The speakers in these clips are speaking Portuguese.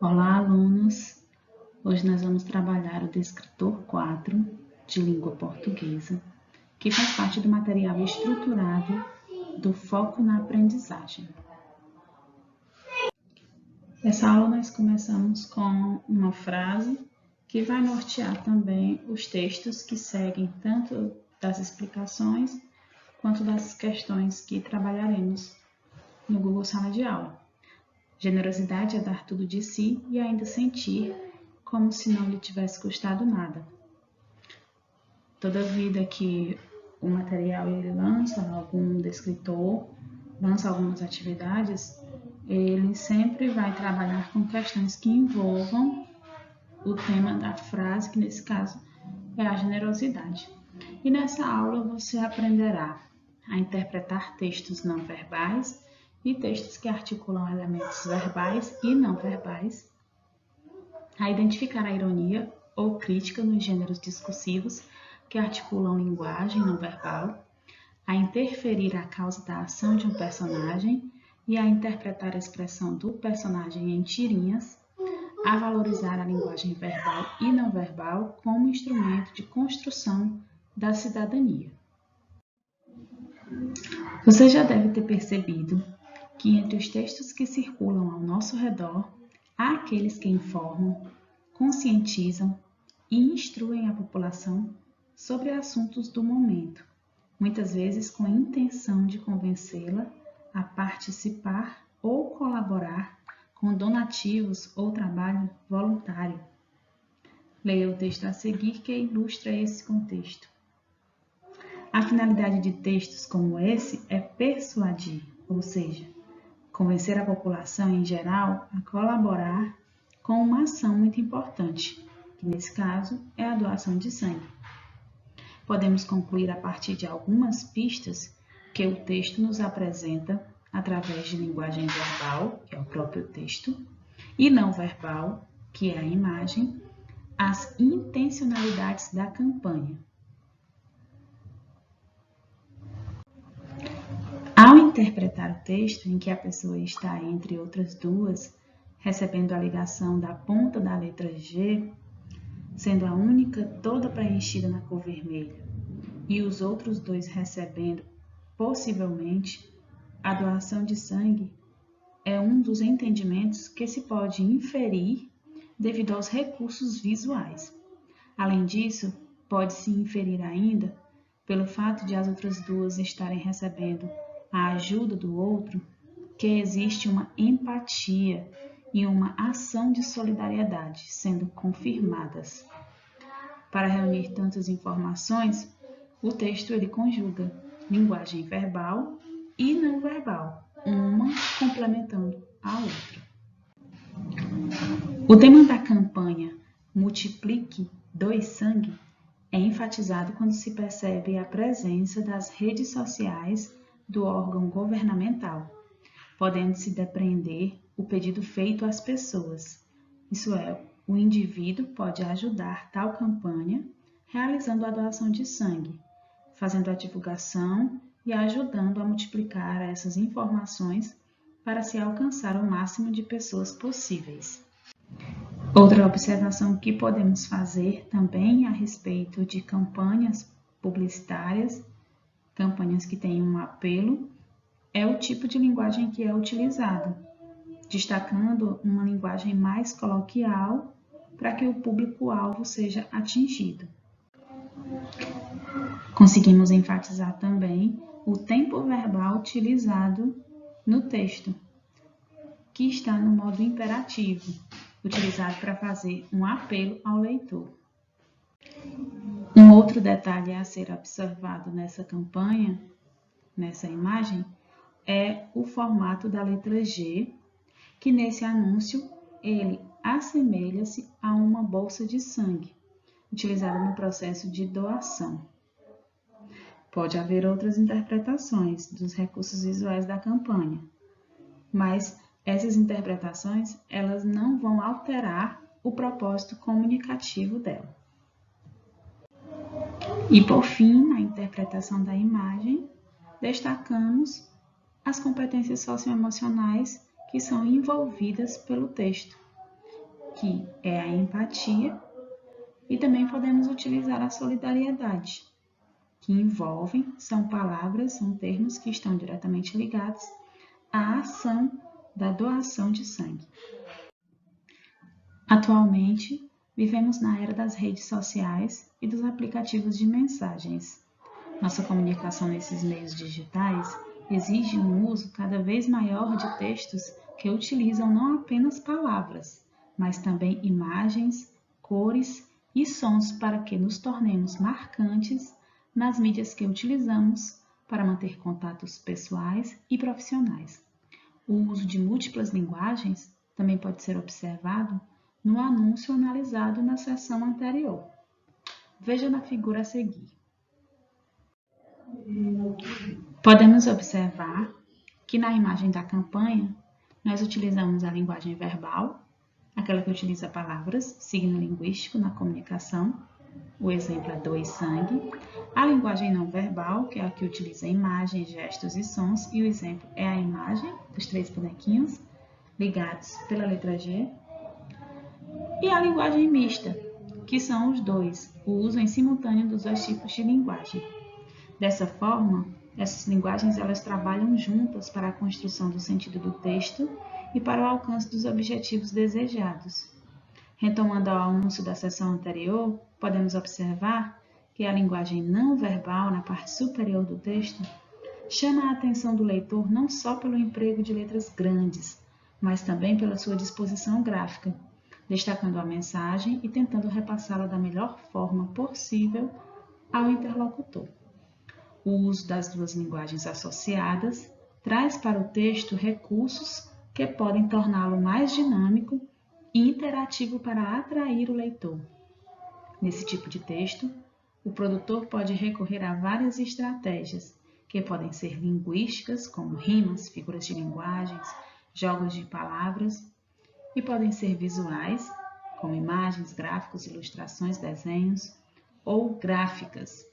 Olá, alunos! Hoje nós vamos trabalhar o descritor 4 de língua portuguesa, que faz parte do material estruturado do foco na aprendizagem. Nessa aula nós começamos com uma frase que vai nortear também os textos que seguem tanto das explicações quanto das questões que trabalharemos no Google Sala de Aula. Generosidade é dar tudo de si e ainda sentir como se não lhe tivesse custado nada. Toda vida que o material ele lança, algum descritor, lança algumas atividades, ele sempre vai trabalhar com questões que envolvam o tema da frase, que nesse caso é a generosidade. E nessa aula você aprenderá a interpretar textos não verbais e textos que articulam elementos verbais e não verbais, a identificar a ironia ou crítica nos gêneros discursivos que articulam linguagem não verbal, a interferir a causa da ação de um personagem e a interpretar a expressão do personagem em tirinhas, a valorizar a linguagem verbal e não verbal como instrumento de construção da cidadania. Você já deve ter percebido que entre os textos que circulam ao nosso redor, há aqueles que informam, conscientizam e instruem a população sobre assuntos do momento, muitas vezes com a intenção de convencê-la a participar ou colaborar com donativos ou trabalho voluntário. Leia o texto a seguir que ilustra esse contexto. A finalidade de textos como esse é persuadir, ou seja, convencer a população em geral a colaborar com uma ação muito importante, que nesse caso é a doação de sangue. Podemos concluir a partir de algumas pistas que o texto nos apresenta através de linguagem verbal, que é o próprio texto, e não verbal, que é a imagem, as intencionalidades da campanha. Ao interpretar o texto em que a pessoa está entre outras duas, recebendo a ligação da ponta da letra G, sendo a única toda preenchida na cor vermelha, e os outros dois recebendo, possivelmente, a doação de sangue, é um dos entendimentos que se pode inferir devido aos recursos visuais. Além disso, pode-se inferir ainda, pelo fato de as outras duas estarem recebendo a ajuda do outro, que existe uma empatia e uma ação de solidariedade sendo confirmadas. Para reunir tantas informações, o texto ele conjuga linguagem verbal e não verbal, uma complementando a outra. O tema da campanha Multiplique, doe sangue é enfatizado quando se percebe a presença das redes sociais do órgão governamental, podendo-se depreender o pedido feito às pessoas. Isso é, o indivíduo pode ajudar tal campanha realizando a doação de sangue, fazendo a divulgação e ajudando a multiplicar essas informações para se alcançar o máximo de pessoas possíveis. Outra observação que podemos fazer também a respeito de campanhas publicitárias, campanhas que têm um apelo, é o tipo de linguagem que é utilizado, destacando uma linguagem mais coloquial para que o público-alvo seja atingido. Conseguimos enfatizar também o tempo verbal utilizado no texto, que está no modo imperativo, utilizado para fazer um apelo ao leitor. Um outro detalhe a ser observado nessa campanha, nessa imagem, é o formato da letra G, que nesse anúncio ele assemelha-se a uma bolsa de sangue, utilizada no processo de doação. Pode haver outras interpretações dos recursos visuais da campanha, mas essas interpretações elas não vão alterar o propósito comunicativo dela. E por fim, na interpretação da imagem, destacamos as competências socioemocionais que são envolvidas pelo texto, que é a empatia, e também podemos utilizar a solidariedade, que são palavras, são termos que estão diretamente ligados à ação da doação de sangue. Atualmente, vivemos na era das redes sociais e dos aplicativos de mensagens. Nossa comunicação nesses meios digitais exige um uso cada vez maior de textos que utilizam não apenas palavras, mas também imagens, cores e sons para que nos tornemos marcantes nas mídias que utilizamos para manter contatos pessoais e profissionais. O uso de múltiplas linguagens também pode ser observado no anúncio analisado na seção anterior. Veja na figura a seguir. Podemos observar que na imagem da campanha, nós utilizamos a linguagem verbal, aquela que utiliza palavras, signo linguístico na comunicação. O exemplo é doe sangue. A linguagem não verbal, que é a que utiliza imagens, gestos e sons, e o exemplo é a imagem dos 3 bonequinhos ligados pela letra G. E a linguagem mista, que são os dois, o uso em simultâneo dos dois tipos de linguagem. Dessa forma, essas linguagens elas trabalham juntas para a construção do sentido do texto e para o alcance dos objetivos desejados. Retomando ao anúncio da seção anterior, podemos observar que a linguagem não verbal, na parte superior do texto, chama a atenção do leitor não só pelo emprego de letras grandes, mas também pela sua disposição gráfica, destacando a mensagem e tentando repassá-la da melhor forma possível ao interlocutor. O uso das duas linguagens associadas traz para o texto recursos que podem torná-lo mais dinâmico e interativo para atrair o leitor. Nesse tipo de texto, o produtor pode recorrer a várias estratégias, que podem ser linguísticas, como rimas, figuras de linguagens, jogos de palavras, e podem ser visuais, como imagens, gráficos, ilustrações, desenhos, ou gráficas,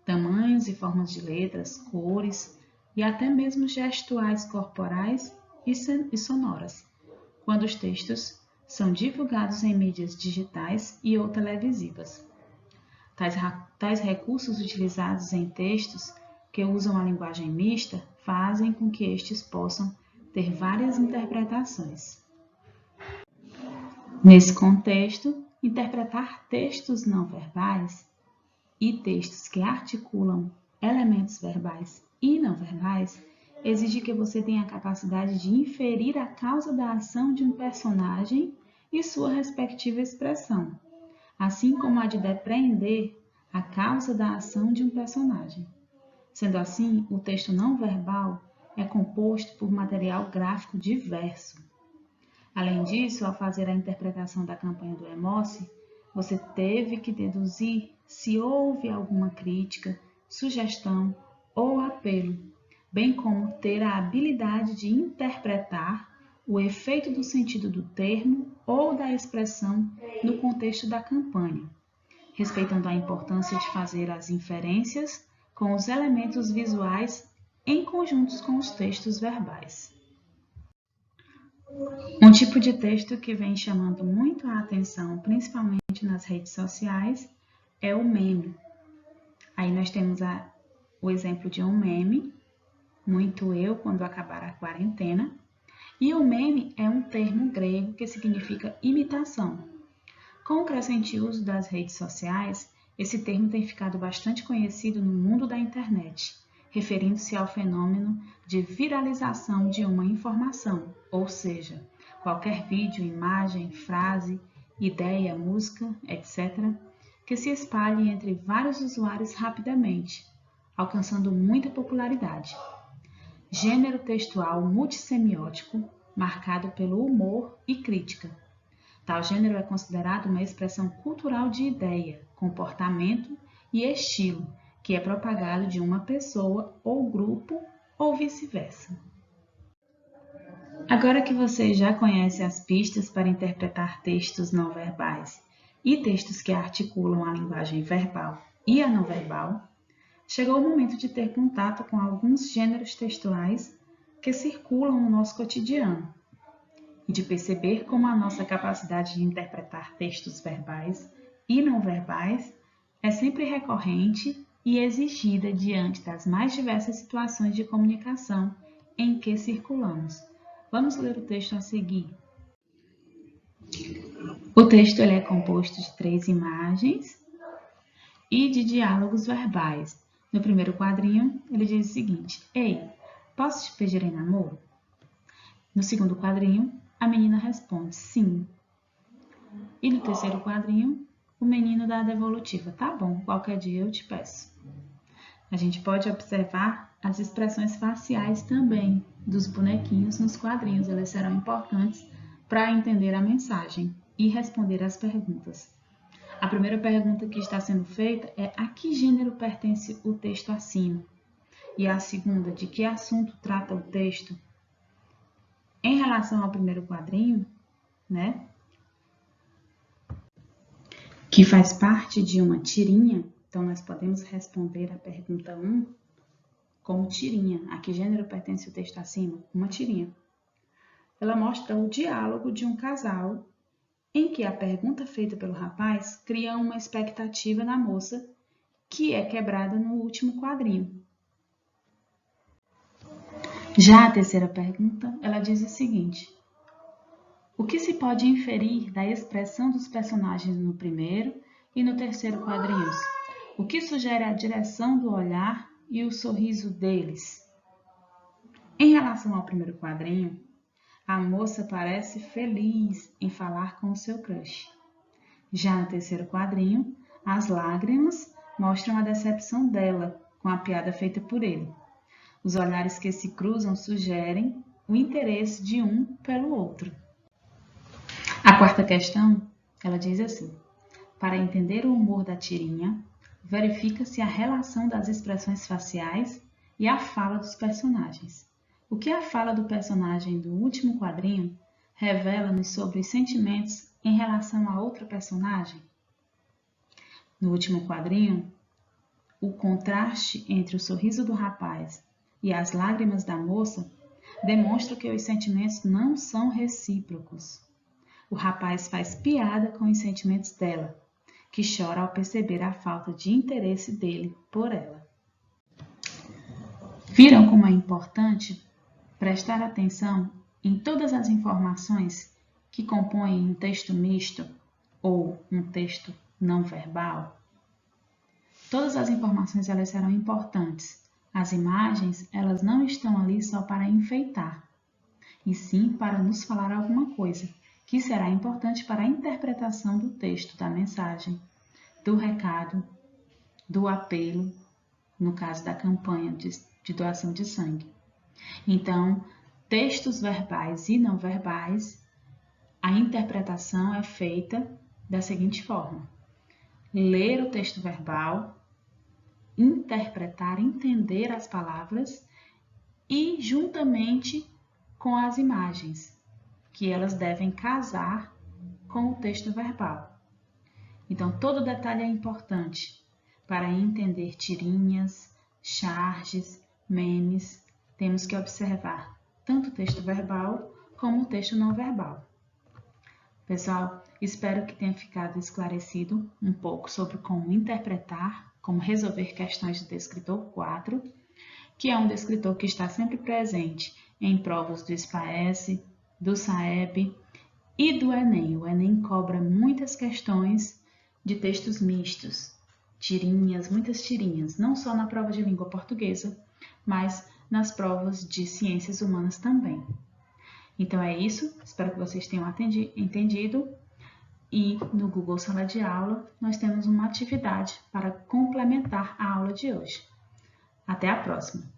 tamanhos e formas de letras, cores e até mesmo gestuais corporais e sonoras, quando os textos são divulgados em mídias digitais e ou televisivas. Tais recursos utilizados em textos que usam a linguagem mista fazem com que estes possam ter várias interpretações. Nesse contexto, interpretar textos não verbais e textos que articulam elementos verbais e não verbais exige que você tenha a capacidade de inferir a causa da ação de um personagem e sua respectiva expressão, assim como a de depreender a causa da ação de um personagem. Sendo assim, o texto não verbal é composto por material gráfico diverso. Além disso, ao fazer a interpretação da campanha do Emoce, você teve que deduzir se houve alguma crítica, sugestão ou apelo, bem como ter a habilidade de interpretar o efeito do sentido do termo ou da expressão no contexto da campanha, respeitando a importância de fazer as inferências com os elementos visuais em conjuntos com os textos verbais. Um tipo de texto que vem chamando muito a atenção, principalmente nas redes sociais, é o meme. Aí nós temos o exemplo de um meme, muito eu quando acabar a quarentena, e o meme é um termo grego que significa imitação. Com o crescente uso das redes sociais, esse termo tem ficado bastante conhecido no mundo da internet, referindo-se ao fenômeno de viralização de uma informação, ou seja, qualquer vídeo, imagem, frase, ideia, música, etc., que se espalhe entre vários usuários rapidamente, alcançando muita popularidade. Gênero textual multissemiótico, marcado pelo humor e crítica. Tal gênero é considerado uma expressão cultural de ideia, comportamento e estilo, que é propagado de uma pessoa ou grupo ou vice-versa. Agora que você já conhece as pistas para interpretar textos não verbais e textos que articulam a linguagem verbal e a não verbal, chegou o momento de ter contato com alguns gêneros textuais que circulam no nosso cotidiano. e de perceber como a nossa capacidade de interpretar textos verbais e não verbais é sempre recorrente e exigida diante das mais diversas situações de comunicação em que circulamos. Vamos ler o texto a seguir. O texto é composto de 3 imagens e de diálogos verbais. No primeiro quadrinho, ele diz o seguinte: Ei, posso te pedir em namoro? No segundo quadrinho, a menina responde sim. E no terceiro quadrinho, o menino dá a devolutiva: Tá bom, qualquer dia eu te peço. A gente pode observar as expressões faciais também dos bonequinhos nos quadrinhos. Elas serão importantes para entender a mensagem e responder às perguntas. A primeira pergunta que está sendo feita é: a que gênero pertence o texto acima? E a segunda: de que assunto trata o texto? Em relação ao primeiro quadrinho, que faz parte de uma tirinha, então nós podemos responder a pergunta 1 como tirinha. A que gênero pertence o texto acima? Uma tirinha. Ela mostra o diálogo de um casal em que a pergunta feita pelo rapaz cria uma expectativa na moça que é quebrada no último quadrinho. Já a terceira pergunta, ela diz o seguinte: o que se pode inferir da expressão dos personagens no primeiro e no terceiro quadrinhos? O que sugere a direção do olhar e o sorriso deles? Em relação ao primeiro quadrinho, a moça parece feliz em falar com o seu crush. Já no terceiro quadrinho, as lágrimas mostram a decepção dela com a piada feita por ele. Os olhares que se cruzam sugerem o interesse de um pelo outro. A quarta questão, ela diz assim: para entender o humor da tirinha, verifica-se a relação das expressões faciais e a fala dos personagens. O que a fala do personagem do último quadrinho revela-nos sobre os sentimentos em relação a outra personagem? No último quadrinho, o contraste entre o sorriso do rapaz e as lágrimas da moça demonstra que os sentimentos não são recíprocos. O rapaz faz piada com os sentimentos dela, que chora ao perceber a falta de interesse dele por ela. Viram como é importante prestar atenção em todas as informações que compõem um texto misto ou um texto não verbal? Todas as informações elas serão importantes. As imagens, elas não estão ali só para enfeitar, e sim para nos falar alguma coisa, que será importante para a interpretação do texto, da mensagem, do recado, do apelo, no caso da campanha de doação de sangue. Então, textos verbais e não verbais, a interpretação é feita da seguinte forma: ler o texto verbal, interpretar, entender as palavras e juntamente com as imagens, que elas devem casar com o texto verbal. Então, todo detalhe é importante para entender tirinhas, charges, memes. Temos que observar tanto o texto verbal como o texto não verbal. Pessoal, espero que tenha ficado esclarecido um pouco sobre como interpretar, como resolver questões do Descritor 4, que é um descritor que está sempre presente em provas do SPAES, do SAEB e do Enem. O Enem cobra muitas questões de textos mistos, tirinhas, muitas tirinhas, não só na prova de língua portuguesa, mas nas provas de ciências humanas também. Então é isso, espero que vocês tenham entendido. E no Google Sala de Aula nós temos uma atividade para complementar a aula de hoje. Até a próxima!